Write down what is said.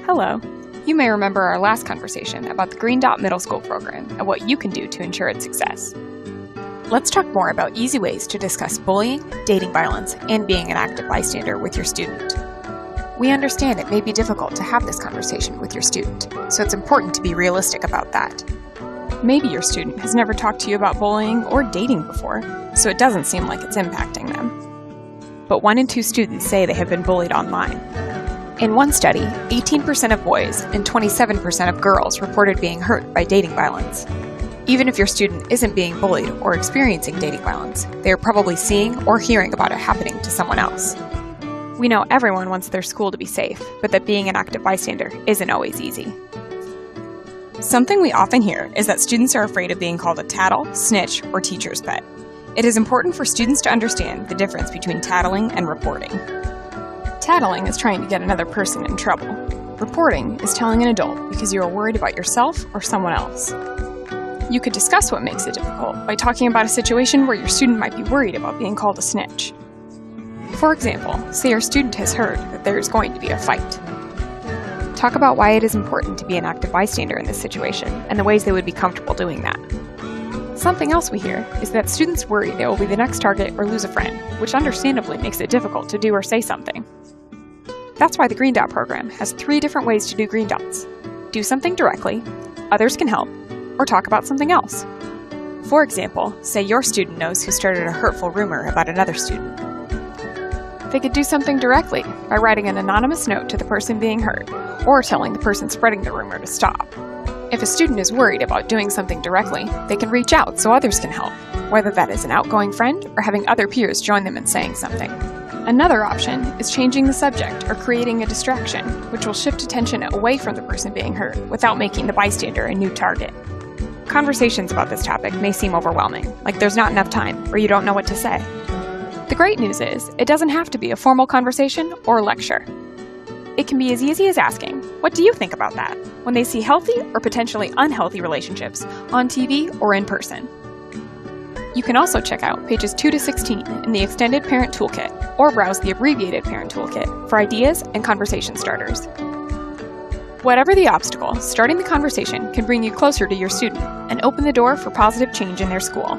Hello. You may remember our last conversation about the Green Dot Middle School program and what you can do to ensure its success. Let's talk more about easy ways to discuss bullying, dating violence, and being an active bystander with your student. We understand it may be difficult to have this conversation with your student, so it's important to be realistic about that. Maybe your student has never talked to you about bullying or dating before, so it doesn't seem like it's impacting them. But 1 in 2 students say they have been bullied online. In one study, 18% of boys and 27% of girls reported being hurt by dating violence. Even if your student isn't being bullied or experiencing dating violence, they are probably seeing or hearing about it happening to someone else. We know everyone wants their school to be safe, but that being an active bystander isn't always easy. Something we often hear is that students are afraid of being called a tattle, snitch, or teacher's pet. It is important for students to understand the difference between tattling and reporting. Tattling is trying to get another person in trouble. Reporting is telling an adult because you are worried about yourself or someone else. You could discuss what makes it difficult by talking about a situation where your student might be worried about being called a snitch. For example, say your student has heard that there is going to be a fight. Talk about why it is important to be an active bystander in this situation and the ways they would be comfortable doing that. Something else we hear is that students worry they will be the next target or lose a friend, which understandably makes it difficult to do or say something. That's why the Green Dot program has 3 different ways to do green dots. Do something directly, others can help, or talk about something else. For example, say your student knows who started a hurtful rumor about another student. They could do something directly by writing an anonymous note to the person being hurt, or telling the person spreading the rumor to stop. If a student is worried about doing something directly, they can reach out so others can help, whether that is an outgoing friend or having other peers join them in saying something. Another option is changing the subject or creating a distraction, which will shift attention away from the person being hurt without making the bystander a new target. Conversations about this topic may seem overwhelming, like there's not enough time or you don't know what to say. The great news is, it doesn't have to be a formal conversation or lecture. It can be as easy as asking, "What do you think about that?" when they see healthy or potentially unhealthy relationships on TV or in person. You can also check out pages 2 to 16 in the Extended Parent Toolkit or browse the Abbreviated Parent Toolkit for ideas and conversation starters. Whatever the obstacle, starting the conversation can bring you closer to your student and open the door for positive change in their school.